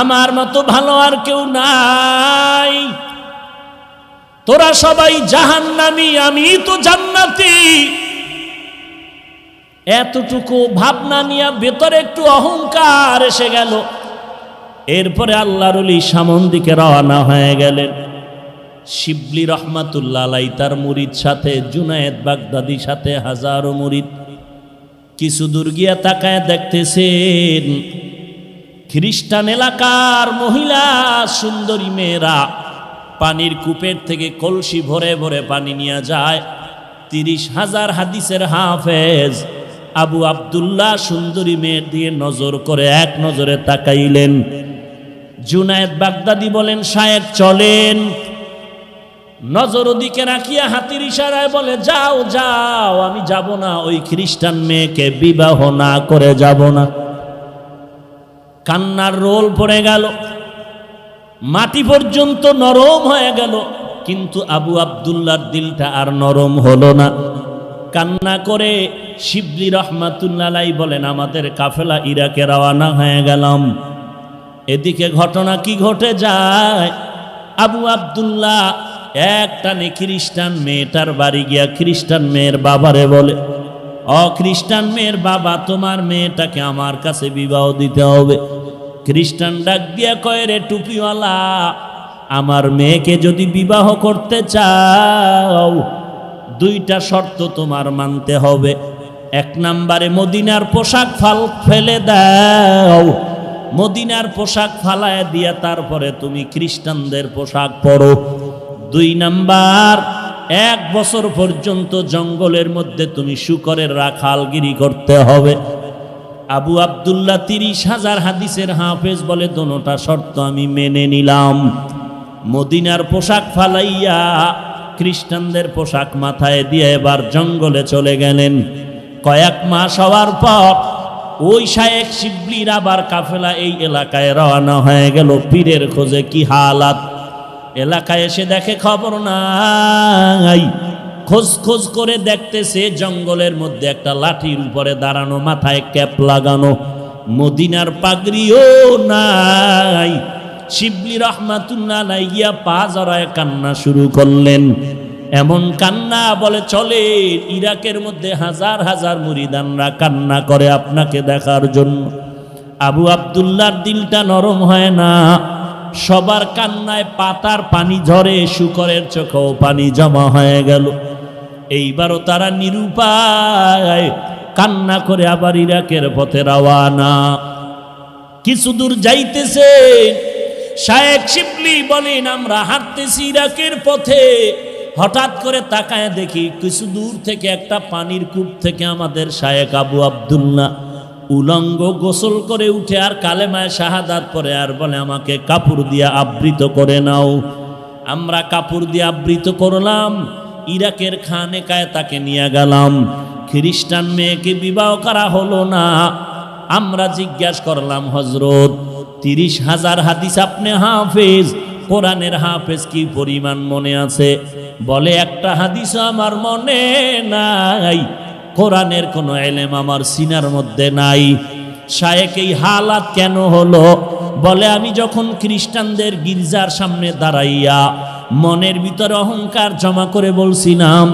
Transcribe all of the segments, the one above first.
আমার মতো ভালো আর কেউ নাই, তোরা সবাই জাহান্নামী, আমি তো জান্নাতি। এতটুকু ভাবনা নিয়ে ভেতরে একটু অহংকার এসে গেল। এরপরে আল্লাহর ওলি সামন দিকে রওনা হয়ে গেলেন। শিবলি রহমাতুল্লাহ আলাইহি তার মুরিদ সাথে, জুনায়েদ বাগদাদির সাথে হাজারো মুরিদ। কিছু দূর গিয়া তাকায় দেখতেছেন খ্রিস্টান এলাকার মহিলা সুন্দরী মেয়েরা পানির কূপের থেকে কলসি ভরে ভরে পানি নিয়ে যায়। 30,000 হাদিসের হাফেজ আবু আব্দুল্লাহ সুন্দরী মেয়ের দিয়ে নজর করে এক নজরে তাকাইলেন। জুনায়েদ বাগদাদি বলেন, শায়েখ চলেন। নজর ওদিকে রাখিয়া হাতের ইশারায় বলে, যাও যাও, আমি যাব না, ওই খ্রিস্টান মেয়েকে বিবাহ না করে যাব না। কান্নার রোল পড়ে গেল, মাটি পর্যন্ত নরম হয়ে গেল, কিন্তু আবু আব্দুল্লাহর দিলটা আর নরম হলো না। কান্না করে শিবলি রহমাতুল্লাহ আলাইহি বলেন, আমাদের কাফেলা ইরাকে রওনা হয়ে গেলাম। এদিকে ঘটনা কি ঘটে যায়, আবু আব্দুল্লাহ একটানে খ্রিস্টান মেয়েটার বাড়ি গিয়া খ্রিস্টান মেয়ের বাবারে বলে, ও খ্রিস্টান মেয়ের বাবা, তোমার মেয়েটাকে আমার কাছে বিবাহ দিতে হবে। খ্রিস্টান ডাক দিয়া কয়, রে টুপিওয়ালা, আমার মেয়েকে যদি বিবাহ করতে চাও 2টা শর্ত তোমার মানতে হবে। 1 নম্বরে মদিনার পোশাক ফেলে দাও, মদিনার পোশাক ফালায় দিয়া তারপরে তুমি খ্রিস্টানদের পোশাক পরো। 2 নাম্বার, 1 বছর পর্যন্ত জঙ্গলের মধ্যে তুমি শূকরের রাখালগিরি করতে হবে। আবু আব্দুল্লাহ 30,000 হাদিসের হাফেজ বলে, দোনোটা শর্ত আমি মেনে নিলাম। মদিনার পোশাক ফালাইয়া খ্রিস্টানদের পোশাক মাথায় দিয়ে এবার জঙ্গলে চলে গেলেন। কয়েক মাস হওয়ার পর ওই শায়েখ শিবলির আবার কাফেলা এই এলাকায় রওনা হয়ে গেল পীরের খোঁজে। কি হালাত, এলাকায় এসে দেখে খবর নাই। খোঁজ খোঁজ করে দেখতেছে জঙ্গলের মধ্যে একটা লাঠির উপরে দাঁড়ানো, মাথায় ক্যাপ লাগানো, মদিনার পাগড়িও নাই। শিবলি রহমাতুল্লাহ আলাইহি গিয়া পা জড়ায় কান্না শুরু করলেন। এমন কান্না বলে চলে, ইরাকের মধ্যে হাজার হাজার মুরিদানরা কান্না করে আপনাকে দেখার জন্য। আবু আব্দুল্লাহর দিলটা নরম হয় না, সবার কান্নায় পাতার পানি ঝরে, শূকরের চোখেও পানি জমা হয়ে গেল। এইবারও তারা নিরুপায় কান্না করে আবার ইরাকের পথে রওয়ানা। কিছু দূর যাইতেছে, শায়েখ শিবলি বলেন, আমরা হাঁটতেছি ইরাকের পথে, হঠাৎ করে তাকায় দেখি কিছু দূর থেকে একটা পানির কূপ থেকে আমাদের শায়েখ আবু আব্দুল্লাহ উলঙ্গ গোসল করে উঠে আর কালেমায় শাহাদাত পরে আর বলে, আমাকে কাপড় দিয়ে আবৃত করে নাও। আমরা কাপড় দিয়ে আবৃত করলাম, ইরাকের খানেকায় তাকে নিয়ে গেলাম। খ্রিস্টান মেয়েকে বিবাহ করা হলো না। আমরা জিজ্ঞাসা করলাম, হজরত 30,000 হাদিস আপনি হাফেজ, কোরআনের হাফেজ কি পরিমাণ মনে আছে? বলে, একটা হাদিসও আমার মনে নাই, কোরআনের কোনো এলেম আমার সিনার মধ্যে নাই। শায়েখ, এই হালাত কেন হলো? বলে, আমি যখন খ্রিস্টানদের গির্জার সামনে দাঁড়াইয়া মনের ভিতরে অহংকার জমা করে বলছিলাম,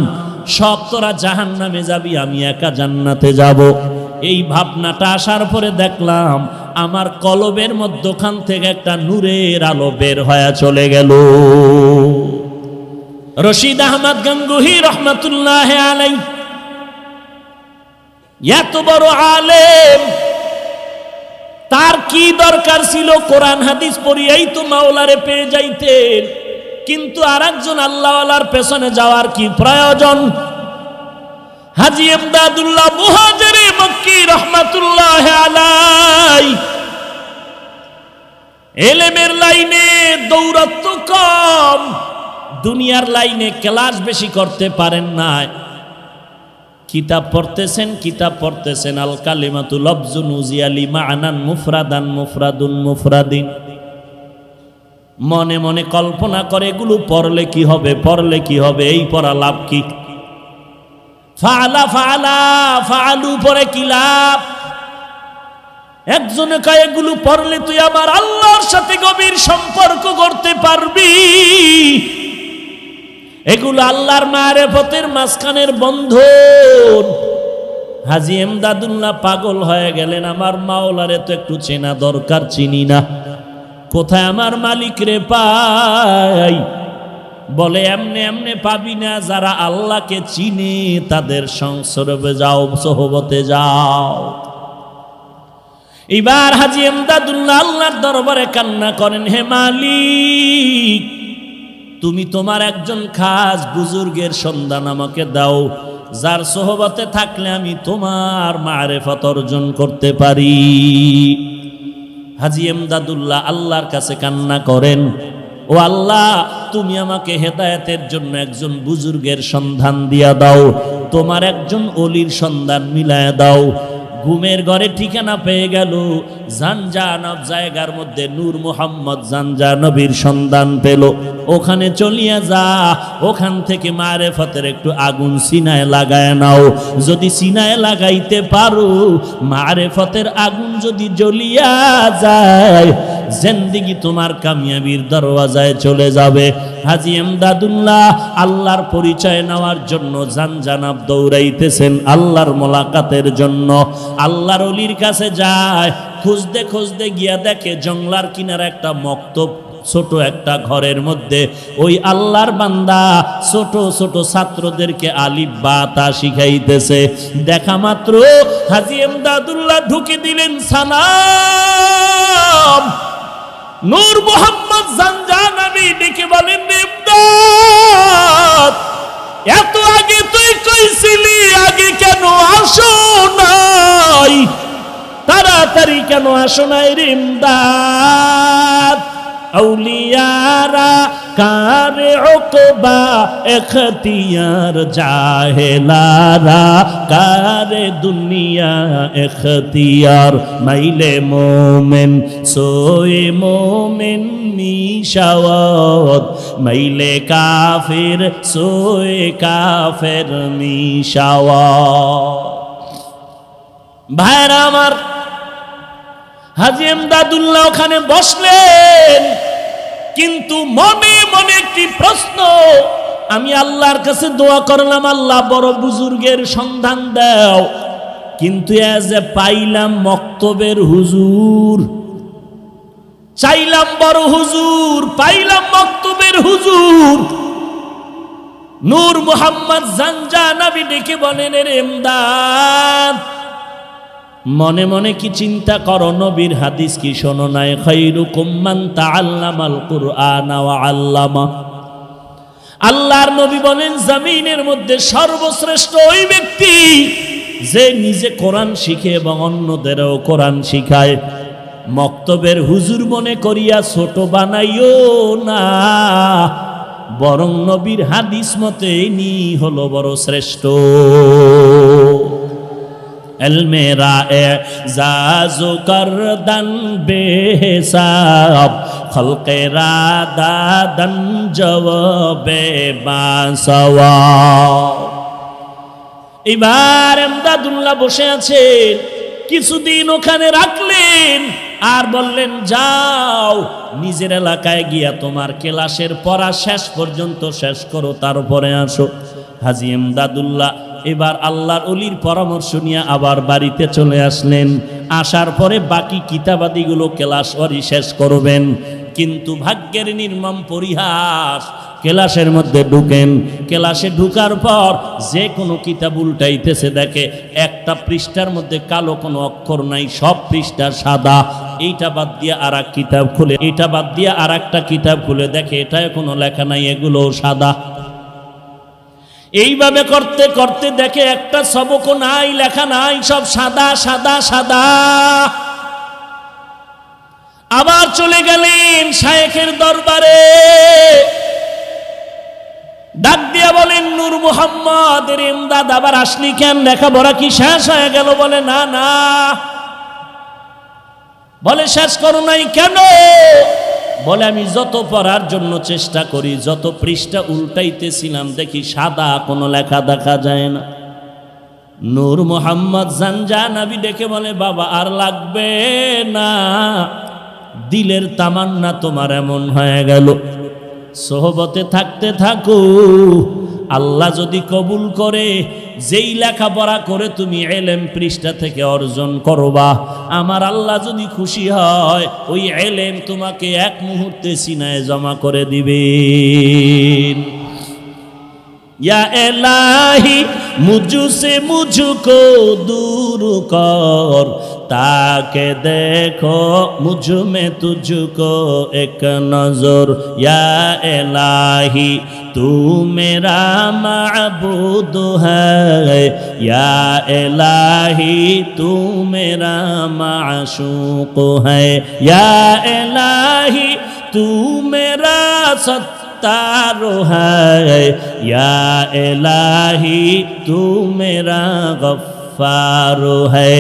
সব তোরা জাহান্নামে যাবি, আমি একা জান্নাতে যাব। এই ভাবনাটা আসার পরে দেখলাম আমার কলবের মধ্যখান থেকে একটা নূরের আলো বের হয়ে চলে গেল। রশিদ আহমদ গঙ্গুহি রহমাতুল্লাহ আলাইহি এত বড় আলেম, তার কি দরকার ছিল কোরআন হাদিস পড়িয়াই তো মাওলারে পেয়ে যাইতেন, কিন্তু আরেকজন আল্লাহওয়ালার পেছনে যাওয়ার কি প্রয়োজন? হাজী ইমদাদুল্লাহ মুহাজিরি মক্কি রহমাতুল্লাহ আলাইহি এলেমের লাইনে দৌরাত্ম কম, দুনিয়ার লাইনে ক্লাস বেশি করতে পারেন না। কিতাব পড়তেছেন আল কালিমাতু লফজুন উজিয়ালি মা'নান মুফরাদান মুফরাদুন মুফরাদিন। মনে মনে কল্পনা করে এগুলো পড়লে কি হবে, এই পড়া লাভ কি? ফাআলু পরে কি লাভ? একজনে কয় এগুলো পড়লে তুই আমার আল্লাহর সাথে গভীর সম্পর্ক করতে পারবি। এগুলো আল্লাহর মারেফতের মাঝখানের বন্ধন। হাজী এমদাদুল্লাহ পাগল হয়ে গেলেন, আমার মাওলারে তো একটু চেনা দরকার, চিনি না, কোথায় আমার মালিক রে পাই? বলে এমনে এমনে পাবি না, যারা আল্লাহকে চিনে তাদের সংসর্গে যাও, সোহবতে যাও। এবার হাজী এমদাদুল্লাহ আল্লাহর দরবারে কান্না করেন, হে মালিক, তুমি তোমার একজন খাস বুজুর্গের সন্ধান আমাকে দাও, যার সোহবতে থাকলে আমি তোমার মারেফত অর্জন করতে পারি। হাজী এমদাদুল্লাহ আল্লাহর কাছে কান্না করেন, ও আল্লাহ, তুমি আমাকে হেদায়েতের জন্য একজন বুজুর্গের সন্ধান দিয়া দাও, তোমার একজন অলির সন্ধান মিলায়া দাও। ঘুমের ঘরে ঠিকানা পেয়ে গেল জানজানব জায়গার মধ্যে নূর মুহাম্মদ জানজা নবীর সন্ধান পেল। ওখানে চলিয়া যা, ওখান থেকে মারেফতের একটু আগুন সিনায় লাগায় নাও। যদি সিনায় লাগাইতে পারো, মারেফতের আগুন যদি জ্বলিয়া যায়, জিন্দেগি তোমার কামিয়াবির দরওয়াজায় চলে যাবে। হাজী এমদাদুল্লাহ আল্লাহর পরিচয় নেওয়ার জন্য জানজানাব দৌড়াইতেছেন আল্লাহর মোলাকাতের জন্য। আল্লাহর ওলির কাছে যায়, খুঁজতে খুঁজতে গিয়া দেখে জংলার কিনারে একটা মক্তব, ছোট একটা ঘরের মধ্যে ওই আল্লাহর বান্দা ছোট ছোট ছাত্রদেরকে আলিফ বা তা শিখাইতেছে। দেখা মাত্র হাজী এমদাদুল্লাহ ঢুকে দিলেন সালাম। নূর মুহাম্মদ জানজা নবী ডেকে বলেন, ইমদাদ, এত আগে তুই কইছিলি, আগে কেন আসো নাই? তাড়াতাড়ি কেন আসো নাই রে ইমদাদ? আউলিয়ারা কারে উকবা এখতিয়ার, জাহেলারা কারে দুনিয়া এখতিয়ার। মাইলে মোমেন সোয়ে মোমেন মিশাওয়াত, মাইলে কাফির সোয়ে কাফের মিশাওয়াত। ভাইরা আমার, হাজী এমদাদুল্লাহ ওখানে বসলেন, কিন্তু মনে মনে একটি প্রশ্ন। আমি আল্লাহর কাছে দোয়া করলাম, আল্লাহ বড় বুজুর্গের সন্ধান দাও, কিন্তু এজে পাইলাম মক্তবের হুজুর। চাইলাম বড় হুজুর, পাইলাম মক্তবের হুজুর। নূর মুহাম্মদ জানজা নবী ডেকে বলেন, রে ইমদাদ, মনে মনে কি চিন্তা করো? নবীর হাদিস কি শোনো নাই? খায়রুকুম মান তাআল্লামাল কুরআনা ওয়া আল্লামা। আল্লাহর নবী বলেন, জমিনের মধ্যে সর্বশ্রেষ্ঠ ওই ব্যক্তি যে নিজে কোরআন শিখে এবং অন্যদেরও কোরআন শিখায়। মক্তবের হুজুর মনে করিয়া ছোট বানাইও না, বরং নবীর হাদিস মতে ইনি হলো বড় শ্রেষ্ঠ। এলমেরা এজাজু করদন বেহিসাব, খলকেরা দাদন জওয়াবে বাসওয়াব। এবার এমদাদুল্লাহ বসে আছেন, কিছুদিন ওখানে রাখলেন আর বললেন, যাও নিজের এলাকায় গিয়া তোমার ক্লাসের পড়া শেষ পর্যন্ত শেষ করো, তারপরে আসো। হাজী এমদাদুল্লাহ এবার আল্লাহর ওলির পরামর্শ নিয়ে আবার বাড়িতে চলে আসলেন। আসার পরে বাকি কিতাবাদিগুলো ক্লাস ওরই শেষ করবেন। কিন্তু ভাগ্যের নির্মম পরিহাস, ক্লাসের মধ্যে ঢুকেন, ক্লাসে ঢুকার পর যে কোনো কিতাব উল্টাইতেছে, দেখে একটা পৃষ্ঠার মধ্যে কালো কোনো অক্ষর নাই, সব পৃষ্ঠা সাদা। এইটা বাদ দিয়ে আর এক কিতাব খুলে, এটা বাদ দিয়ে আর একটা কিতাব খুলে দেখে এটায় কোনো লেখা নাই, এগুলো সাদা। এইভাবে করতে করতে দেখে একটা সবকও নাই, লেখা নাই, সব সাদা সাদা সাদা। আবার চলে গেলেন শায়েখের দরবারে, ডাক দিয়া বলেন, নূর মুহাম্মদ ইমদাদ, আবার আসলি কেন? লেখাপড়া কি শেষ হয়ে গেল? বলে না না। বলে শেষ করো নাই কেন? বলে আমি যত পড়ার জন্য চেষ্টা করি, যত পৃষ্ঠা উল্টাইতেছিলাম দেখি সাদা, কোনো লেখা দেখা যায় না। নূর মোহাম্মদ জানজানবী ডেকে বলে, বাবা আর লাগবে না, দিলের তামান্না তোমার এমন হয়ে গেল, সোহবতে থাকতে থাকো, আল্লাহ যদি কবুল করে যেই লেখাপড়া করে তুমি এলেম পৃষ্ঠা থেকে অর্জন করবা, আমার আল্লাহ যদি খুশি হয় ওই এলেম তোমাকে এক মুহূর্তে সিনায় জমা করে দিবেন। या इलाही मुझसे मुझको दूर कर, ताके देखो मुझ में तुझको एक नजर। या इलाही तू मेरा माबूद है, या इलाही तू मेरा माशूक है, या इलाही तू मेरा तारो है, या इलाही तू मेरा गफ्फारो है।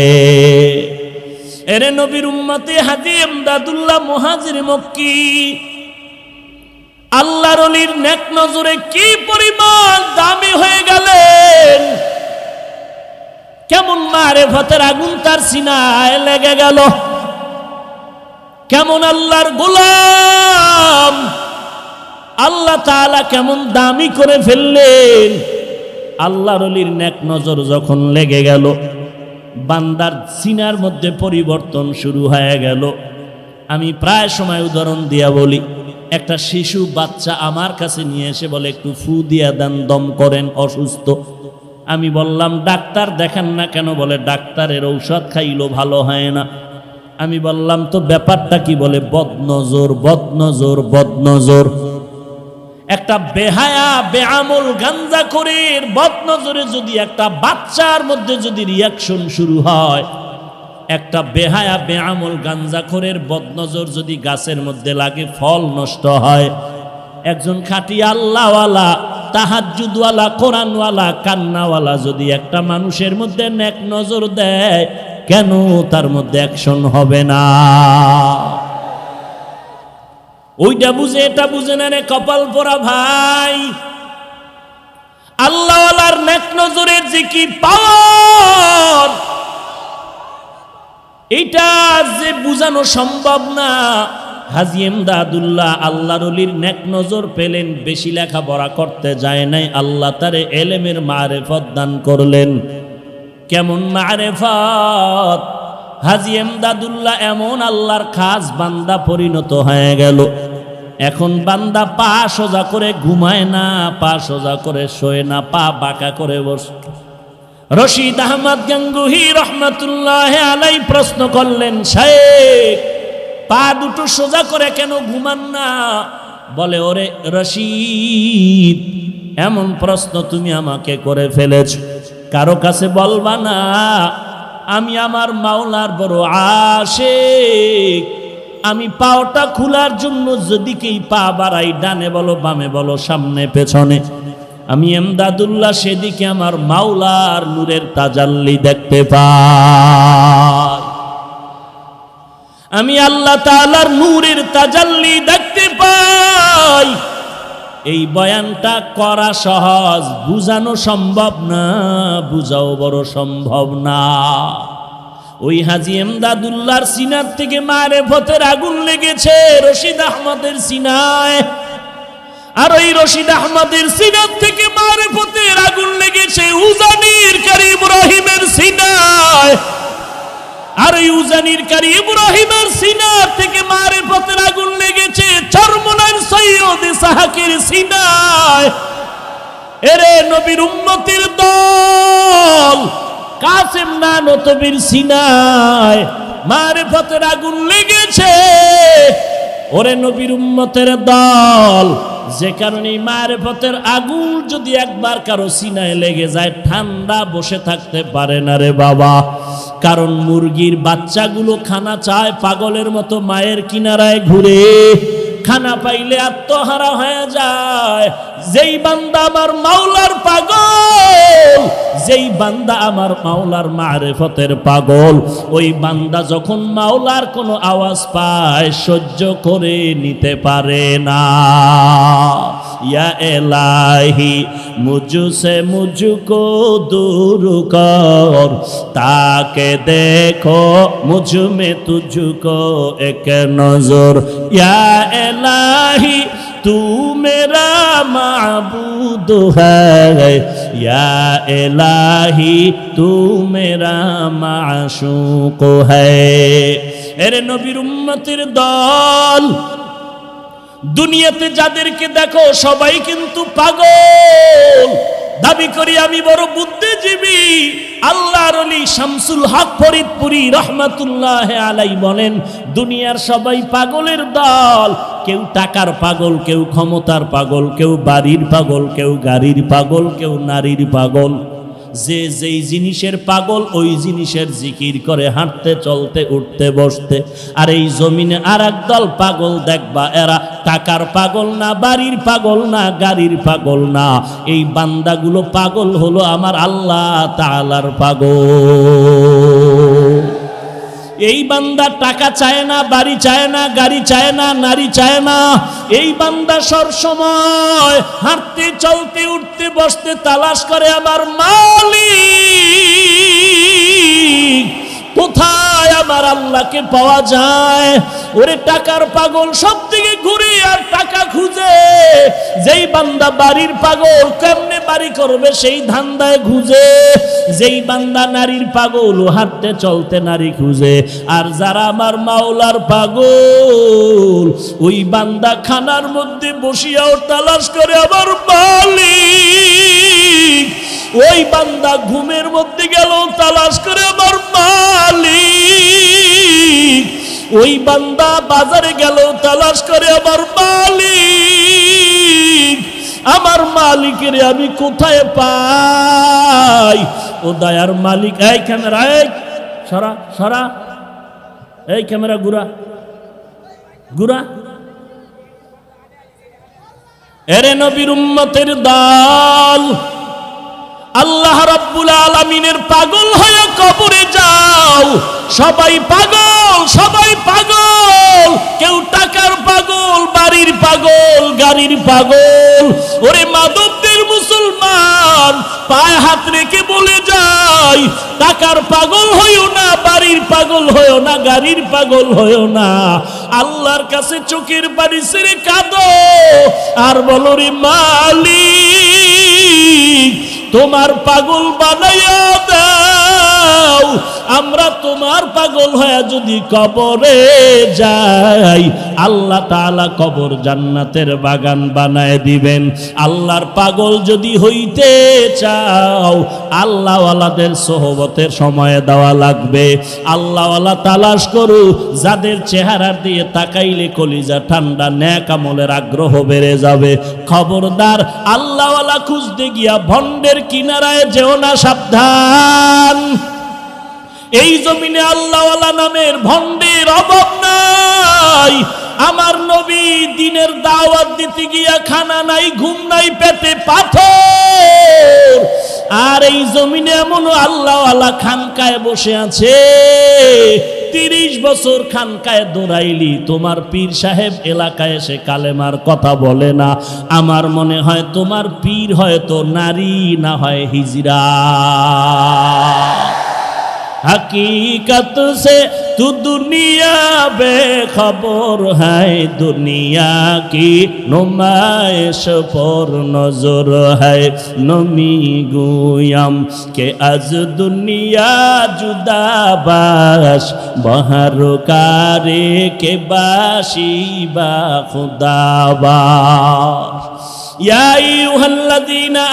एरे नबीर उम्मते हाजी इमदादुल्लाह मुहाजिर मक्की আল্লাহর ওলির নেক নজরে কি পরিমাণ দামি হয়ে গেলেন, কেমন মারেফতের আগুন তার সিনায় লেগে গেল, কেমন আল্লাহর গোলাম, আল্লাহ তাআলা কেমন দামি করে ফেললেন। আল্লাহর ওলির নেক নজর যখন লেগে গেল, বান্দার সিনার মধ্যে পরিবর্তন শুরু হয়ে গেল। আমি প্রায় সময় উদাহরণ দিয়া বলি, একটা শিশু বাচ্চা আমার কাছে নিয়ে এসে বলে একটু ফু দিয়া দেন, দম করেন, অসুস্থ। আমি বললাম ডাক্তার দেখান না কেন? বলে ডাক্তারের ঔষধ খাইলো ভালো হয় না। আমি বললাম তো ব্যাপারটা কি? বলে বদনজর, বদনজর, বদনজর। একটা বেহায়া বেআমল গাঞ্জাখোরের বদনজরে যদি একটা বাচ্চার মধ্যে যদি রিয়াকশন শুরু হয়, একটা বেহায়া বেআমল গাঞ্জাখোরের বদনজর যদি গাছের মধ্যে লাগে ফল নষ্ট হয়। একজন খাঁটি আল্লাহওয়ালা, তাহাজ্জুদওয়ালা, কোরআনওয়ালা, কান্নাওয়ালা যদি একটা মানুষের মধ্যে নেক নজর দেয়, কেন তার মধ্যে অ্যাকশন হবে না? ওইটা বুঝে এটা বুঝে না রে কপাল পোড়া ভাই। আল্লাহওয়ালার নেক নজরের যে কি পাওয়ার, এটা যে বুঝানো সম্ভব না। হাজী ইমদাদুল্লাহ আল্লাহর ওলির নেক নজর পেলেন, বেশি লেখাপড়া করতে যায় নাই, আল্লাহ তারে এলেমের মারেফত দান করলেন। কেমন মারেফত! হাজী ইমদাদুল্লাহ এমন আল্লাহর খাস বান্দা পরিণত হয়ে গেল। এখন বান্দা পা সোজা করে ঘুমায় না, পা সোজা করে শোয় না, পা বাঁকা করে বসে। রশিদ আহমদ গঙ্গুহি রহমতুল্লাহ আলাই প্রশ্ন করলেন, শেখ পা দুটো সোজা করে কেন ঘুমান না? বলে ওরে রশিদ, এমন প্রশ্ন তুমি আমাকে করে ফেলেছ, কারো কাছে বলবা না। আমি আমার মাওলার বড় আশিক। আমি পাওটা খোলার জন্য যেদিকেই পা বাড়াই, ডানে বলো বামে বলো সামনে পেছনে, আমি ইমদাদুল্লাহ সেদিকে আমার মাওলার নূরের তাজাল্লি দেখতে পাই। আমি আল্লাহ তাআলার নূরের তাজাল্লি দেখতে পাই। এই বয়ানটা করা সহজ, বুঝানো সম্ভব না, বুঝাও বড় সম্ভব না। ওই হাজী ইমদাদুল্লাহর সিনার থেকে মারেফতের আগুন লেগেছে রশিদ আহমদের সিনায়, আর ওই রশিদ আহমদের সিনার থেকে মারেফতের আগুন লেগেছে উজানির কারি ইব্রাহিমের সিনায়, আর ওই উজানির কারি ইব্রাহিমের সিনার থেকে মারেফতের আগুন লেগেছে চরমনার সৈয়দ ইসহাকের সিনায়। এরে নবীর উম্মতের দল, কাসেম নানতবীর সিনায় মারেফতের আগুন লেগেছে। ওরে নবীর উম্মতের দল, যে কারণে মারেফতের আগুন যদি একবার কারো সিনায় লেগে যায়, ঠান্ডা বসে থাকতে পারে না রে বাবা। কারণ মুরগির বাচ্চাগুলো খানা চায়, পাগলের মতো মায়ের কিনারায় ঘুরে, খানা পাইলে আত্মহারা হয়ে যায়। যেই বান্দা আমার মাওলার পাগল, যেই বান্দা আমার মাওলার মারিফতের পাগল, ওই বান্দা যখন মাওলার কোনো আওয়াজ পায় সহ্য করে নিতে পারে না। ইয়া ইলাহি মুঝসে মুঝকো দূর কর, তাকে দেখো মুঝ में तुझको एक नजर। या इलाही तू मेरा माबूद है, या इलाही तू मेरा माशूक है। এরে নবীর উম্মতের দল, দুনিয়াতে যাদেরকে দেখো সবাই কিন্তু পাগল। দাবি করি আমি বড় বুদ্ধিজীবী। আল্লাহর ওলি শামসুল হক ফরিদপুরি রহমাতুল্লাহ আলাইহি বলেন, দুনিয়ার সবাই পাগলের দল। কেউ টাকার পাগল, কেউ ক্ষমতার পাগল, কেউ বাড়ির পাগল, কেউ গাড়ির পাগল, কেউ নারীর পাগল। যে যেই জিনিসের পাগল ওই জিনিসের জিকির করে হাঁটতে চলতে উঠতে বসতে। আর এই জমিনে আর এক দল পাগল দেখবা, এরা টাকার পাগল না, বাড়ির পাগল না, গাড়ির পাগল না। এই বান্দাগুলো পাগল হলো আমার আল্লাহ তাআলার পাগল। এই বান্দা টাকা চায় না, বাড়ি চায় না, গাড়ি চায় না, নারী চায় না। এই বান্দা সব সময় হাঁটতে চলতে উঠতে বসতে তালাশ করে আমার মালিক কোথায়, আমার আল্লাহকে পাওয়া যায়। ওরে টাকার পাগল সব দিকে ঘুরে আর টাকা খুঁজে। যেই বান্দা বাড়ির পাগল, কেমনে বাড়ি করবে সেই ধান্দায় খুঁজে। যেই বান্দা নারীর পাগল, ও হাঁটতে চলতে নারী খুঁজে। আর যারা আমার মাওলার পাগল, ওই বান্দা খানার মধ্যে বসিয়াও তালাশ করে আমার মালিক। ওই বান্দা ঘুমের মধ্যে গেল তালাশ করে আমার মালিক। ওই বান্দা বাজারে গেল তালাশ করে আমার মালিক। আমার মালিকের আমি কোথায় পাই? ও দয়ার মালিক। এই ক্যামেরা, এই সরা সরা, এই ক্যামেরা ঘুরা ঘুরা। এরে নবীর উম্মতের দল, আল্লাহ রাব্বুল আলামিনের পাগল হয়ে কবরে যাও। সবাই পাগল, সবাই পাগল। কেউ টাকার পাগল, বাড়ির পাগল, গাড়ির পাগল। ওরে মাদকদের মুসলমান, পায়ে হাত রেখে বলে যাই, টাকার পাগল হইও না, বাড়ির পাগল হইও না, গাড়ির পাগল হইও না। আল্লাহর কাছে চোখের পানি ছেড়ে কাঁদো আর বলো, রে মালিক তোমার পাগল বানাইয়া দাও। আমরা তোমার পাগল হয়ে যদি কবরে যাই, আল্লাহ তাআলা কবর জান্নাতের বাগান বানায় দিবেন। আল্লাহর পাগল যদি হইতে চাও, আল্লাহওয়ালাদের সোহবতের সময় দেওয়া লাগবে। আল্লাহওয়ালা তালাশ করু, যাদের চেহারার দিয়ে তাকাইলে কলিজা ঠান্ডা, নেক আমলের আগ্রহ বেড়ে যাবে। খবরদার আল্লাহওয়ালা খুঁজতে গিয়া ভণ্ডের কিনারায় যেও না, সাবধান। এই জমিনে আল্লাহওয়ালা নামের ভণ্ডের অভাব নাই। আমার নবী দিনের দাওয়াত দিতে গিয়া খানা নাই, ঘুম নাই, পেটে পাথর। আর এই জমিনে এমন আল্লাহওয়ালা খানকায় বসে আছে। 30 বছর খানকায় দৌড়াইলি, তোমার পীর সাহেব এলাকায় এসে কালেমার কথা বলে না। আমার মনে হয় তোমার পীর হয়তো নারী, না হয় হিজরা। हकीकत से तू दुनिया बेखबर है, दुनिया की नुमाइश पर नजर है। नमी गुयम के आज दुनिया जुदा बाश, बहर कारे के बाशी बा खुदा बाश। या अय्युहल्लज़ीना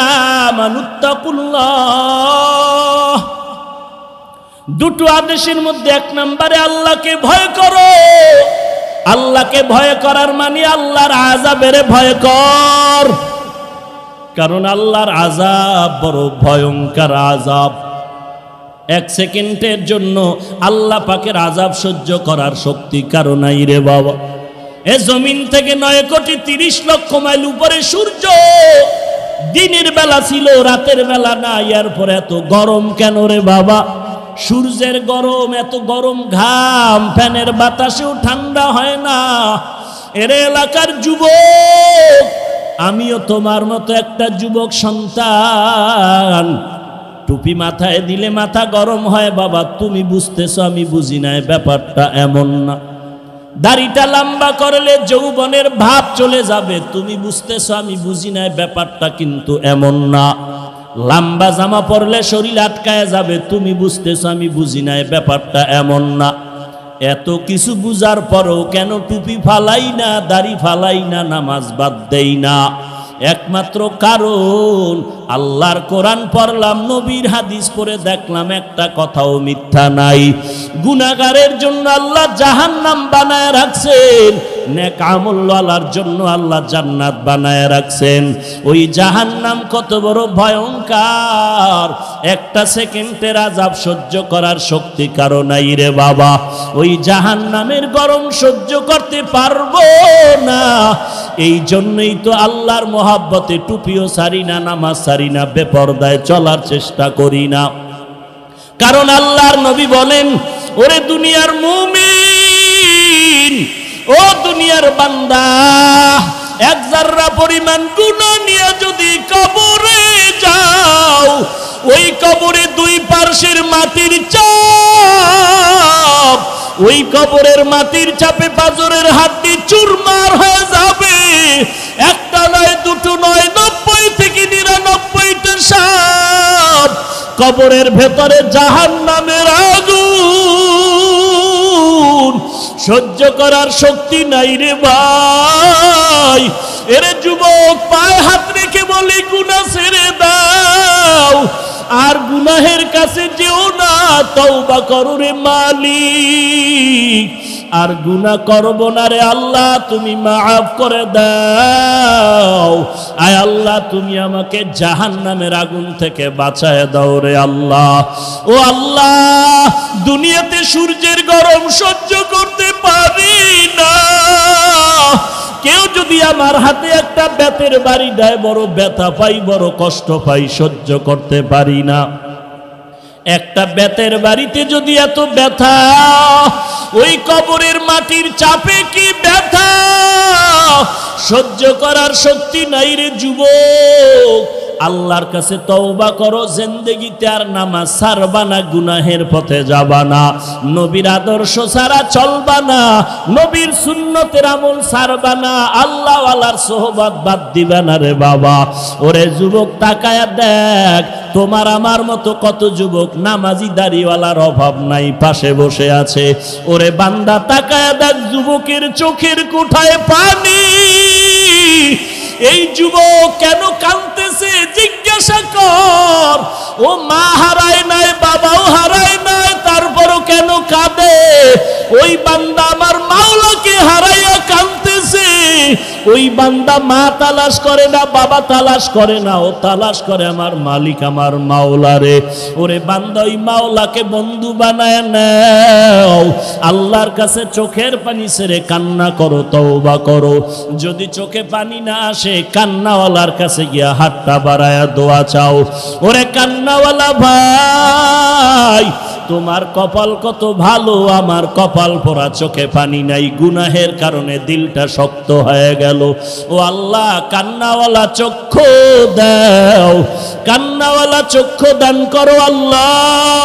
আমানুত্তাকুল্লাহ। দুটো আদেশের মধ্যে 1 নম্বরে আল্লাহকে ভয় করো। আল্লাহকে ভয় করার মানে আল্লাহর আযাবের ভয় কর। কারণ আল্লাহর আযাব বড় ভয়ঙ্কর আযাব। 1 সেকেন্ডের জন্য আল্লাহ পাকের আযাব সহ্য করার শক্তি কারো নাই রে বাবা। এ জমিন থেকে 9,30,00,000 মাইল উপরে সূর্য। দিনের বেলা ছিল, রাতের বেলা না। এরপরে এত গরম কেন রে বাবা? সূর্যের গরম, এত গরম ঘাম, ফ্যানের বাতাসেও ঠান্ডা হয় না। এর এলাকার যুবক, আমিও তোমার মতো একটা যুবক সন্তান। টুপি মাথায় দিলে মাথা গরম হয় বাবা, তুমি বুঝতেছো, আমি বুঝি না। ব্যাপারটা এমন না। দাড়িটা লম্বা করলে যৌবনের ভাব চলে যাবে, তুমি বুঝতেছো, আমি বুঝি না। ব্যাপারটা কিন্তু এমন না। লম্বা জামা পরলে শরীর আটকায় যাবে, তুমি বুঝতেছো, আমি বুঝি না। ব্যাপারটা এমন না। এত কিছু বুঝার পরেও কেন টুপি ফালাই না, দাড়ি ফালাই না, নামাজ বাদ দেই না? একমাত্র কারণ আল্লাহর কোরআন পড়লাম, নবীর হাদিস পড়ে দেখলাম একটা কথাও মিথ্যা নাই। গুনাহগারের জন্য আল্লাহ জাহান্নাম বানায় রাখছেন, নেক আমলওয়ালার জন্য আল্লাহ জান্নাত বানায় রাখছেন। ওই জাহান্নাম কত বড় ভয়ঙ্কর, একটা সেকেন্ডের আযাব সহ্য করার শক্তি কারো নাই রে বাবা। ওই জাহান্নামের গরম সহ্য করতে পারবো না। এই জন্যই তো আল্লাহর মহাব্বতে টুপিও সারি না, নামাজ সারি না, বেপরদায় চলার চেষ্টা করি না। কারণ আল্লাহর নবী বলেন, ওরে দুনিয়ার মুমিন, ও দুনিয়ার বান্দা, এক জাররা পরিমাণ গুনাহ নিয়ে যদি কবরে যাও, ওই কবরে দুই পার্শ্বের মাটির চাপ, ওই কবরের মাটির চাপে পাঁজরের হাড্ডি চুরমার হয়ে যাবে। একটা নয়, দুটো নয়, 90 থেকে 99টা সাপ কবরের ভেতরে জাহান্নামের আগুন সহ্য করার শক্তি নাই রে ভাই। এরে যুবক, পায়ে হাত রেখে বলি, গুনাহ ছেড়ে দাও, আর গুনাহের কাছে যেও না, তওবা করো রে মালিক। আর গুনাহ করব না রে আল্লাহ, তুমি মাফ করে দাও। আয় আল্লাহ, তুমি আমাকে জাহান্নামের আগুন থেকে বাঁচায় দাও রে আল্লাহ। ও আল্লাহ, দুনিয়াতে সূর্যের গরম সহ্য করতে পারি না। কেউ যদি আমার হাতে একটা বেতের বাড়ি দেয়, বড় ব্যথা পাই, বড় কষ্ট পাই, সহ্য করতে পারি না। একটা বেতের বাড়িতে যদি এত ব্যথা, ওই কবরের মাটির চাপে কি ব্যথা সহ্য করার শক্তি নাই রে যুবক। আল্লাহর কাছে তওবা করো, জিন্দেগিতে আর নামাজ ছাড়বা না, গুনাহের পথে যাবা না, নবীর আদর্শ ছাড়া চলবা না, নবীর সুন্নতের আমল ছাড়বা না, আল্লাহ ওয়ালার সোহবত বাদ দিবা না রে বাবা। ওরে যুবক, তাকায়া দেখ, তোমার আমার মতো কত যুবক নামাজি দাড়িওয়ালার অভাব নাই, পাশে বসে আছে। ওরে বান্দা, তাকায়া দেখ, যুবকের চোখের কোঠায় পানি। এই যুবক কেন কাঁদতেছে জিজ্ঞাসা কর। ও মা হারায় নাই, বাবাও হারায় নাই, তারপরও কেন কাঁদে? ওই বান্দা আমার মাওলাকে হারাইয়া কাঁদতেছে। ওই বান্দা মা তালাশ করে না, বাবা তালাশ করে না, ও তালাশ করে আমার মালিক, আমার মাওলারে। ওরে বান্দা, ওই মাওলাকে বন্ধু বানায় নাও। আল্লাহর কাছে চোখের পানি ছেড়ে কান্না করো, তওবা করো। যদি চোখে পানি না আসে, কান্নাওয়ালার কাছে গিয়া হাতটা বাড়ায়া দোয়া চাও। ওরে কান্নাওয়ালা ভাই, তোমার কপাল কত ভালো, আমার কপাল পোড়া, চোখে পানি নাই, গুনাহের কারণে দিলটা শক্ত হয়ে গেল। ও আল্লাহ, কান্নাওয়ালা চক্ষু দাও, কান্নাওয়ালা চক্ষু দান করো আল্লাহ।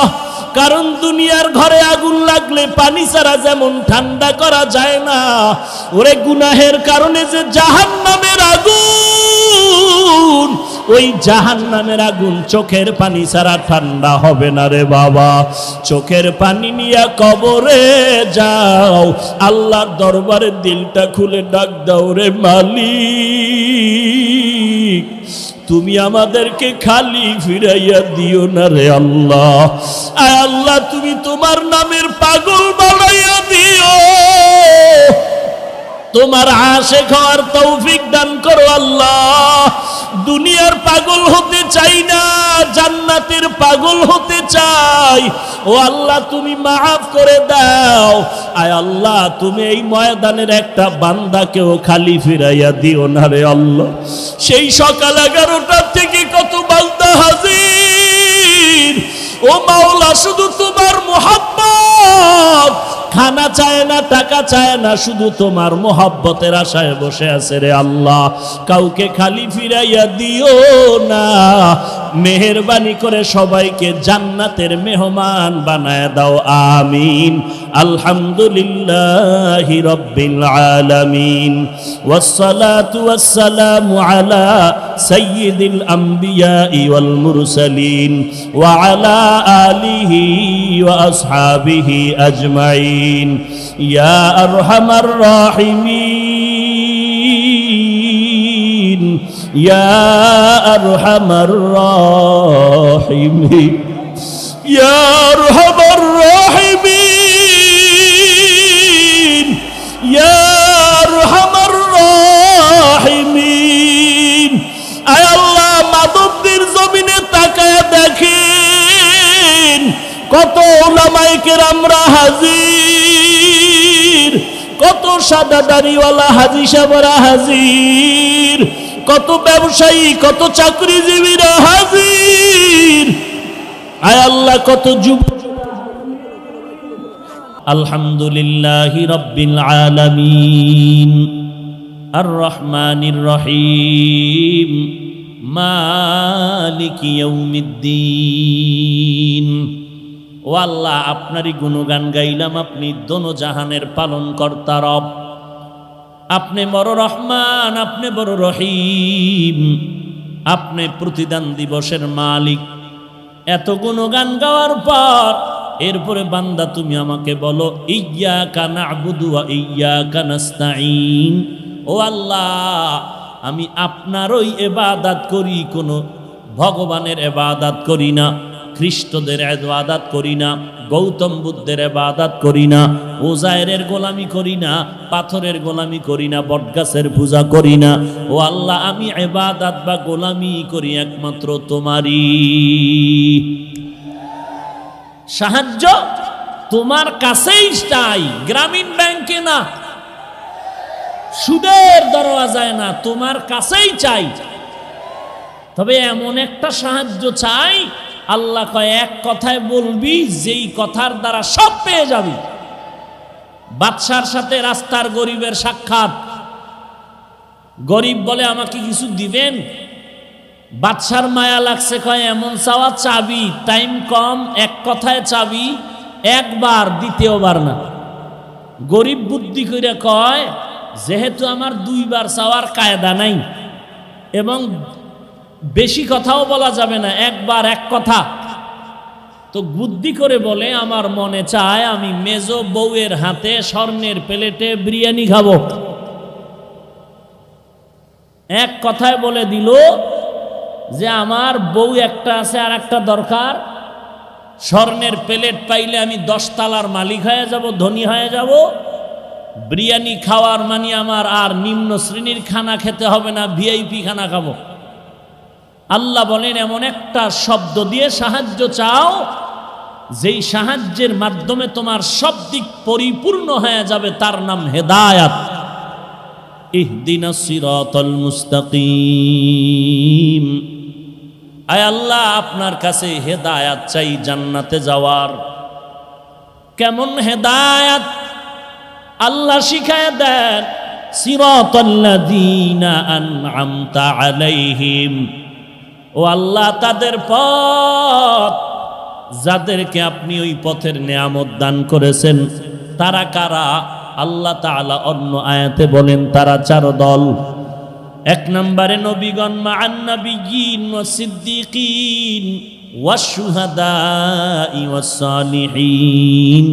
কারণ দুনিয়ার ঘরে আগুন লাগলে পানি ছাড়া যেমন ঠান্ডা করা যায় না, ওরে গুনাহের কারণে যে জাহান্নামের আগুন, ওই জাহান্নামের আগুন চোখের পানি ছাড়া ঠান্ডা হবে না রে বাবা। চোখের পানি নিয়ে কবরে যাও, আল্লাহর দরবারে দিলটা খুলে ডাক দাও, রে মালিক, তুমি আমাদেরকে খালি ফিরাইয়া দিও না রে আল্লাহ। আয় আল্লাহ, তুমি তোমার নামের পাগল বানাইয়া দিও, তোমার আশিক হওয়ার তৌফিক দান করো আল্লাহ। দুনিয়ার পাগল হতে চাই না, জান্নাতের পাগল হতে চাই। ও আল্লাহ তুমি মাফ করে দাও। আয় আল্লাহ তুমি এই ময়দানের একটা বান্দাকেও খালি ফিরাইয়া দিও না রে আল্লাহ। সেই সকাল 11টা থেকে কত বান্দা হাজির, ও মাওলা শুধু তোমার মোহাব্বত, খানা চায় না, টাকা চায় না, শুধু তোমার মোহাব্বতের আশায় বসে আছে রে আল্লাহ। কাউকে খালি ফিরাইয়া দিও না, মেহেরবানি করে সবাইকে জান্নাতের মেহমান বানায় দাও, আমিন। আলহামদুলিল্লাহি রাব্বিল আলামিন, ওয়াসসালাতু ওয়াসসালামু আলা সাইয়্যিদিল আমবিয়াই ওয়াল মুরসালিন ওয়া আলা আলিহি ওয়া আসহাবিহি আজমাইন। ইয়া আরহামার রাহিমিন, ইয়া আরহামার রাহিমিন, ইয়া আরহামার রাহিমিন, ইয়া আরহামার রাহিমিন। আয় আল্লাহ মাধবদীর জমিনে তাকায় দেখেন কত উলামায়ে কেরামরা হাজির, কত সাদা দাড়িওয়ালা হাজী সাহেবরা হাজির, কত ব্যবসায়ী, কত চাকরিজীবীরা হাজির। আয় আল্লাহ কত যুবক। আলহামদুলিল্লাহি রাব্বিল আলামিন, আর রহমানির রহিম, মালিকি ইয়াউমিদ্দিন। ও আল্লাহ আপনারই গুণগান গাইলাম, আপনি দোনো জাহানের পালন কর্তা রব, আপনি বড় রহমান, আপনি বড় রহিম, আপনি প্রতিদান দিবসের মালিক। এত গুণগান গাওয়ার পর এরপরে বান্দা তুমি আমাকে বলো ইয়্যাকা না'বুদু ওয়া ইয়্যাকা নাস্তাঈন। ও আল্লাহ আমি আপনারই ইবাদত করি, কোনো ভগবানের ইবাদত করি না, খ্রিস্টদের ইবাদত করি না, গৌতম বুদ্ধের ইবাদত করি না, ওজায়েরের গোলামি করি না, পাথরের গোলামি করি না, বটগাছের পূজা করি না। ও আল্লাহ আমি ইবাদত বা গোলামি করি একমাত্র তোমারই। সাহায্য তোমার কাছেই চাই, গ্রামীণ ব্যাংকে না, সুদের দরওয়াজায় না, তোমার কাছেই চাই। তবে এমন একটা সাহায্য চাই, আল্লাহ কয় এক কথায় বলবি, যেই কথার দ্বারা সব পেয়ে যাবি। বাদশার সাথে রাস্তার গরিবের সাক্ষাৎ, গরিব বলে আমাকে কিছু দিবেন? বাদশার মায়া লাগছে, কয় এমন চাওয়া চাবি, টাইম কম, এক কথায় চাবি, একবার, দ্বিতীয়বার না। গরিব বুদ্ধি করে কয় যেহেতু আমার দুইবার চাওয়ার কায়দা নাই এবং বেশি কথাও বলা যাবে না, একবার এক কথা, তো বুদ্ধি করে বলে আমার মনে চায় আমি মেজো বউয়ের হাতে স্বর্ণের প্লেটে বিরিয়ানি খাবো। এক কথায় বলে দিল যে আমার বউ একটা আছে আর একটা দরকার, স্বর্ণের প্লেট পাইলে আমি 10 তলার মালিক হয়ে যাব, ধনী হয়ে যাব। বিরিয়ানি খাওয়ার মানে আমার আর নিম্ন শ্রেণীর খানা খেতে হবে না, ভিআইপি খানা খাবো। আল্লাহ বলেন এমন একটা শব্দ দিয়ে সাহায্য চাও, যেই সাহায্যের মাধ্যমে তোমার সব দিক পরিপূর্ণ হয়ে যাবে, তার নাম হেদায়াত। ইহদিনাস সিরাতাল মুস্তাকিম। আয় আল্লাহ আপনার কাছে হেদায়াত চাই জান্নাতে যাওয়ার। কেমন হেদায়াত আল্লাহ শিখায় দেন, সিরাতাল্লাযীনা আন'আমতা আলাইহিম। ও আল্লাহ তাদের পথ, যাদেরকে আপনি ওই পথের নেয়ামত দান করেছেন। তারা কারা? আল্লাহ তাআলা অন্য আয়াতে বলেন তারা 4 দল। 1 নম্বরে নবীগণ মা'আন নাবিয়্যিন ওয়াস সিদ্দীকিন ওয়াশ শুহাদাই ওয়াস সালিহিন।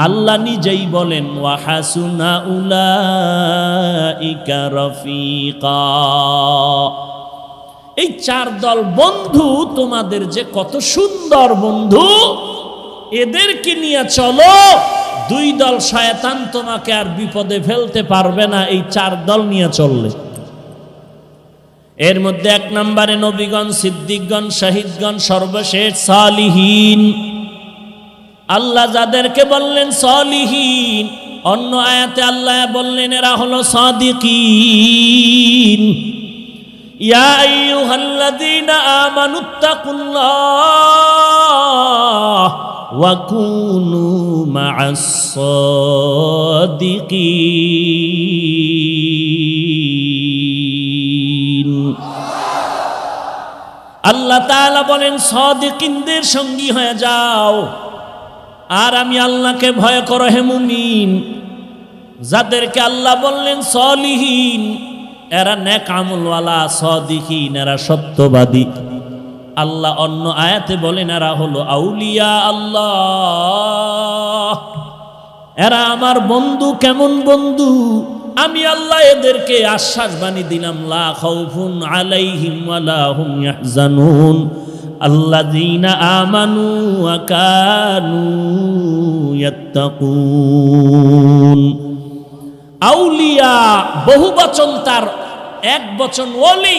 আল্লাহ নিজেই বলেন ওয়া হাসুনা উলাইকা রাফিকা। এই 4 দল বন্ধু তোমাদের যে কত সুন্দর বন্ধু, এদেরকে নিয়ে চলো। 2 দল শয়তান তোমাকে আর বিপদে ফেলতে পারবে না, এই 4 দল নিয়ে চললে। এর মধ্যে 1 নম্বরে নবীগণ, সিদ্দিকগণ, শহীদগণ, সর্বশেষ সালিহিন। আল্লাহ যাদেরকে বললেন সলিহিন, অন্য আয়াতে আল্লাহ বললেন এরা হলো সাদিকিন। ইয়া আইয়ুহাল্লাযীনা আমানুত্তাকুল্লাহ ওয়া কুনু মা'আস সাদিকিন। আল্লাহ তাআলা বলেন সাদিকিনদের সঙ্গী হয়ে যাও, আর আমি আল্লাহকে ভয় করো হে মুমিন। যাদেরকে আল্লাহ বললেন সলিহিন, এরা নেক আমলওয়ালা, সাদিকিন এরা সত্যবাদী। আল্লাহ অন্য আয়াতে বলেন এরা হলো আউলিয়া আল্লাহ, এরা আমার বন্ধু। কেমন বন্ধু? আমি আল্লাহ এদেরকে আশ্বাস বাণী দিলাম, লা খাউফুন আলাইহিম ওয়ালা হুম ইয়াহজানুন আল্লাযীনা আমানু ওয়া কানু ইয়াত্তাকুন। আউলিয়া বহু বচন, তার এক বচন ওলি।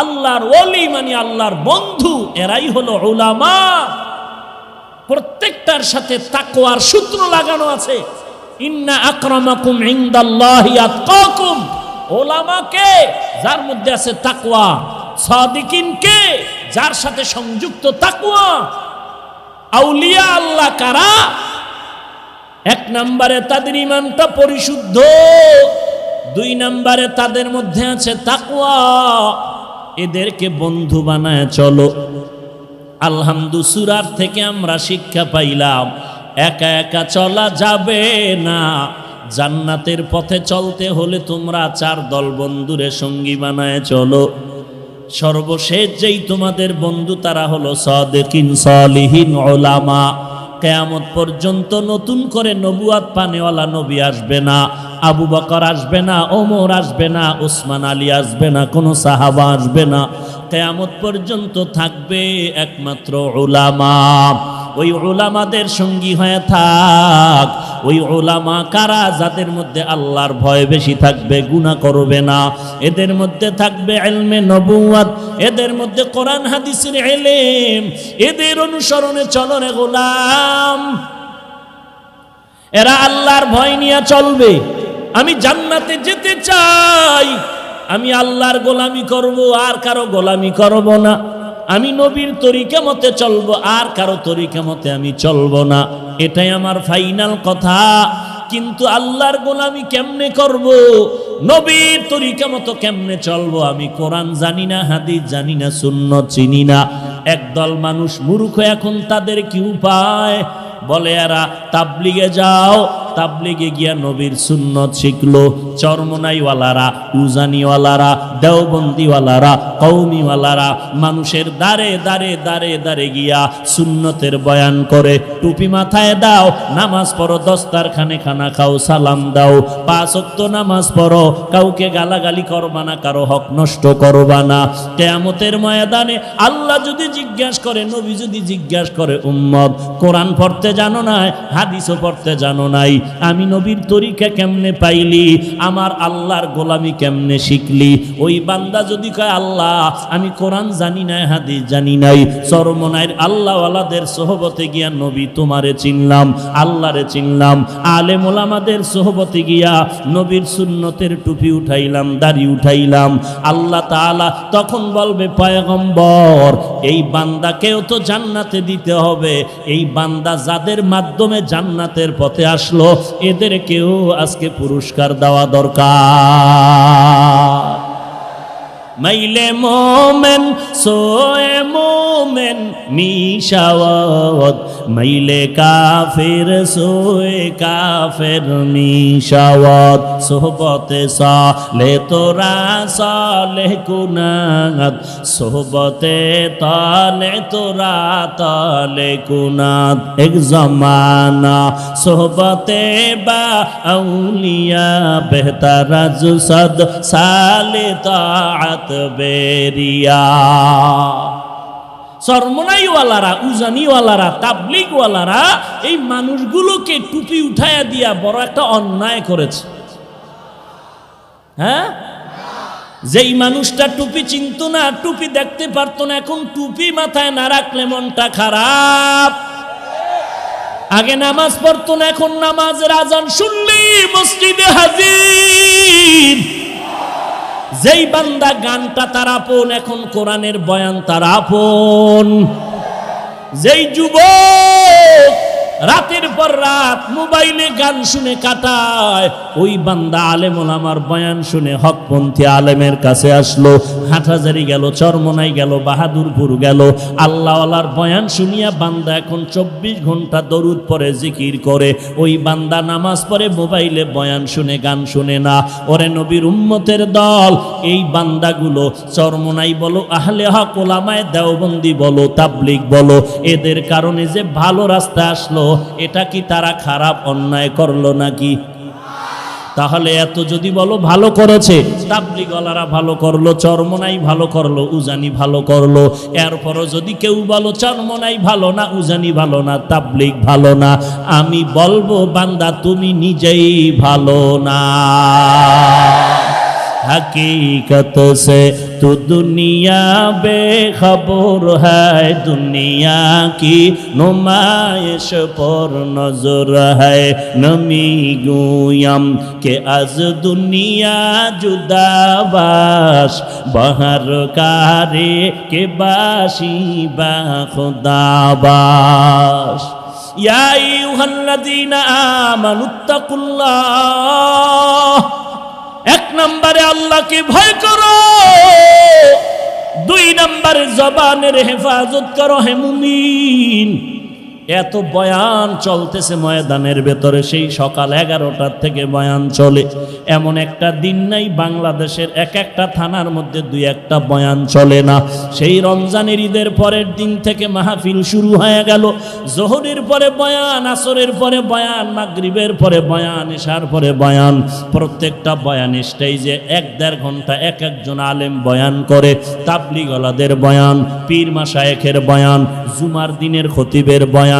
আল্লাহর ওলি মানে আল্লাহর বন্ধু, এরাই হলো উলামা। প্রত্যেকটার সাথে তাকওয়ার সূত্র লাগানো আছে। ইন্না আকরামাকুম ইনদাল্লাহি আতকাকুম। উলামা কে? যার মধ্যে আছে তাকওয়া। সাদিকিন কে? যার সাথে সংযুক্ত তাকওয়া। আউলিয়া আল্লাহ কারা? এক নম্বরে তাদের ঈমানটা পরিশুদ্ধ, দুই নম্বরে তাদের মধ্যে আছে তাকওয়া। এদেরকে বন্ধু বানায় চলো। আলহামদুলিল্লাহ সূরার থেকে আমরা শিক্ষা পাইলাম, একা একা চলা যাবে না। জান্নাতের পথে চলতে হলে তোমরা চার দল বন্ধুরে সঙ্গী বানায় চলো। সর্বশেষ যেই তোমাদের বন্ধু তারা হলো সাদিকিন, সালিহিন, উলামা। কিয়ামত পর্যন্ত নতুন করে নবুয়াত পানেওয়ালা নবী আসবে না, আবু বকর আসবে না, ওমর আসবে না, উসমান আলী আসবে না, কোনো সাহাবা আসবে না। কিয়ামত পর্যন্ত থাকবে একমাত্র উলামা। ওই উলামাদের সঙ্গী হয়ে থাক। ওই উলামা কারা? যাদের মধ্যে আল্লাহর ভয় বেশি থাকবে, গুনাহ করবে না। এদের মধ্যে থাকবে ইলমে নবুওয়াত, এদের মধ্যে কোরআন হাদিসের ইলম। এদের অনুসরণে চলো রে গোলাম। এরা আল্লাহর ভয় নিয়ে চলবে। আমি জান্নাতে যেতে চাই, আমি আল্লাহর গোলামি করব, আর কারো গোলামি করব না। আমি নবীর তরিকা মতে চলবো, আর কারো তরিকা মতে আমি চলবো না। এটাই আমার ফাইনাল কথা। কিন্তু আল্লাহর গোলামি কেমনে করব, নবীর তরিকা মতো কেমনে চলবো? আমি কোরআন জানি না, হাদিস জানি না, সুন্নাত চিনি না। একদল মানুষ মূর্খ, এখন তাদের কি উপায়? বলে এরা তাবলিগে যাও, তাবলিগে গিয়া নবীর সুন্নত শিখলো। চরমনাইওয়ালারা, উজানিওয়ালারা, দেওবন্দিওয়ালারা, কওমিওয়ালারা মানুষের দাঁড়ে দাঁড়ে দাঁড়ে দাঁড়ে গিয়া সুন্নতের বয়ান করে। টুপি মাথায় দাও, নামাজ পড়ো, দস্তারখানে খানা খাও, সালাম দাও, 5 ওয়াক্ত নামাজ পড়ো, কাউকে গালাগালি করবা না, কারো হক নষ্ট করবা না। কিয়ামতের ময়দানে আল্লাহ যদি জিজ্ঞাসা করে, নবী যদি জিজ্ঞাসা করে, উম্মত কোরআন পড়তে জানো না, হাদিসও পড়তে জানো নাই, আমি নবীর তরিকা কেমনে পাইলি, আমার আল্লাহর গোলামি কেমনে শিখলি? ওই বান্দা যদি কয়, আল্লাহ আমি কোরআন জানি না, হাদিস জানি নাই, চরমনাইর আল্লাহওয়ালাদের সোহবতে গিয়া নবী তোমারে চিনলাম, আল্লাহরে চিনলাম, আলেম ওলামাদের সোহবতে গিয়া নবীর সুন্নতের টুপি উঠাইলাম, দাড়ি উঠাইলাম। আল্লাহ তাআলা তখন বলবে, পয়গম্বর এই বান্দাকেও তো জান্নাতে দিতে হবে। এই বান্দা যাদের মাধ্যমে জান্নাতের পথে আসলো, এদেরকেও আজকে পুরস্কার দেওয়া দরকার। মাইলে মোমেন সোয়ে মোমেন মিশাওয়াত, মাইলে কাফের সোয়ে কাফের মিশাওয়াত। সোহবতে সালে তোরা সালে কুনাত, সোহবতে তালে তোরা তালে কুনাত। এক জমানা সোহবতে বা আউলিয়া বেহতার জুসদ সালে তাআত বেরিয়া। চরমনাইওয়ালারা, উজানিওয়ালারা, তাবলিগওয়ালারা এই মানুষগুলোকে টুপি উঠাইয়া দিয়া বড় একটা অন্যায় করেছে। হ্যাঁ, যেই মানুষটা টুপি চিনত না, টুপি দেখতে পারতো না, এখন টুপি মাথায় না রাখলে মনটা খারাপ। আগে নামাজ পড়তো না, এখন নামাজের আজান শুনলেই মসজিদে হাজির। যেই বান্দা গানটা তার আপন, এখন কোরআনের বয়ান তার আপন। যেই যুবক রাতের পর রাত মোবাইলে গান শুনে কাটায়, ওই বান্দা আলেম ওলামার বয়ান শুনে হকপন্থী আলেমের কাছে আসলো। হাটহাজারি গেল, চরমনাই গেল, বাহাদুরপুর গেল, আল্লাহওয়ালার বয়ান শুনিয়া বান্দা এখন 24 ঘন্টা দরুদ পড়ে, জিকির করে। ওই বান্দা নামাজ পড়ে, মোবাইলে বয়ান শুনে, গান শুনে না। ওরে নবীর উম্মতের দল, এই বান্দাগুলো চরমনাই বলো, আহলে হক ওলামায়ে দেওবন্দি বলো, তাবলিগ বলো, এদের কারণে যে ভালো রাস্তা আসলো, এটা কি তারা খারাপ অন্যায় করলো নাকি? তাহলে এত যদি বলো ভালো করেছে, তাবলিগওয়ালারা ভালো করলো, চরমনাই ভালো করলো, উজানি ভালো করলো, এরপরও যদি কেউ বলো চরমনাই ভালো না, উজানি ভালো না, তাবলিগ ভালো না, আমি বলবো বান্দা তুমি নিজেই ভালো না। हकीकत से तो दुनिया बेखबर है, दुनिया की नुमाइश पर नजर है। नमी गुयम के आज दुनिया जुदा बाश, बहर कारे के बाशी बा खुदा बाश। या अय्युहल्लज़ीना आमानुत्तकुल्लाह, एक नंबरे अल्लाह की भय करो, 2 नंबरे जबानेर हेफाजत करो हे मुमिन। এত বয়ান চলতেছে ময়দানের ভেতরে, সেই সকাল 11টার থেকে বয়ান চলে। এমন একটা দিন নাই বাংলাদেশের এক একটা থানার মধ্যে 2-1টা বয়ান চলে না। সেই রমজানের ঈদের পরের দিন থেকে মাহফিল শুরু হয়ে গেল। জোহরের পরে বয়ান, আসরের পরে বয়ান, মাগরিবের পরে বয়ান, ইশার পরে বয়ান। প্রত্যেকটা বয়ান স্টেজে 1-1.5 ঘন্টা এক একজন আলেম বয়ান করে। তাবলিগওয়ালাদের বয়ান, পীর মাশায়েখের বয়ান, জুমার দিনের খতিবের বয়ান।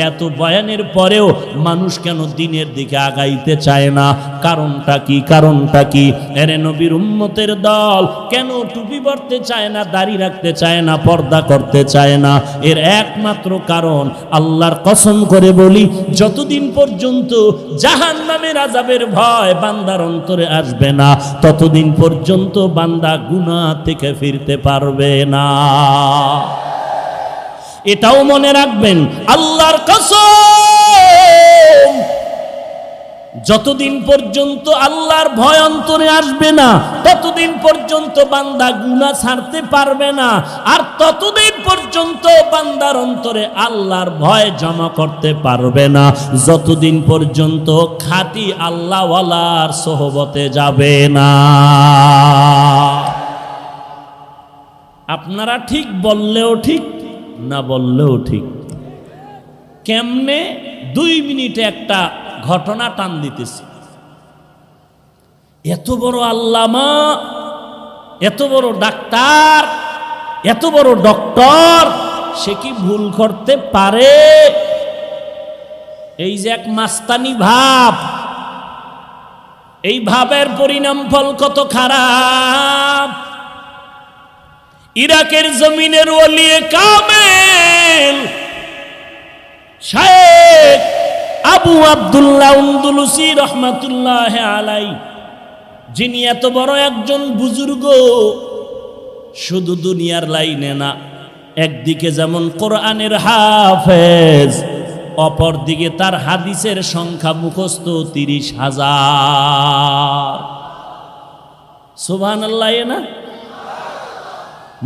এত বয়ানের পরেও মানুষ কেন দিনের দিকে আগাইতে চায় না? কারণটা কি? কারণটা কি? এরে নবীর উম্মতের দল, কেন টুপি পরতে চায় না, দাড়ি রাখতে চায় না, পর্দা করতে চায় না? এর একমাত্র কারণ, আল্লাহর কসম করে বলি, যতদিন পর্যন্ত জাহান্নামের আযাবের ভয় বান্দার অন্তরে আসবে না, ততদিন পর্যন্ত বান্দা গুনাহ থেকে ফিরতে পারবে না। এটাও মনে রাখবেন, আল্লাহর কসম, যতদিন পর্যন্ত আল্লাহর ভয় অন্তরে আসবে না, ততদিন পর্যন্ত বান্দা গুনাহ ছাড়তে পারবে না। আর ততদিন পর্যন্ত বান্দার অন্তরে আল্লাহর ভয় জমা করতে পারবে না, যতদিন পর্যন্ত খাঁটি আল্লাহওয়ালার সোহবতে যাবে না। আপনারা ঠিক বললেও ঠিক, না বললেও ঠিক। কেমনে? 2 মিনিটে একটা ঘটনা টান দিতেছি। এত বড় আল্লামা, এত বড় ডাক্তার, এত বড় ডক্টর, সে কি ভুল করতে পারে? এই যে এক মাস্তানি ভাব, এই ভাবের পরিণাম ফল কত খারাপ। ইরাকের জমিনের ওলিয়ে কামেল শায়েখ আবু আব্দুল্লাহ আন্দলুসি রহমাতুল্লাহ আলাই, যিনি এত বড় একজন বুজুর্গ, শুধু দুনিয়ার লাইনে না, একদিকে যেমন কোরআনের হাফেজ, অপরদিকে তার হাদিসের সংখ্যা মুখস্থ 30,000। সুবহানাল্লাহ। না,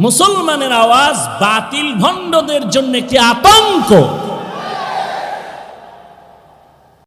মুসলমানের আওয়াজ বাতিল ভণ্ডদের জন্য একটি আতঙ্ক।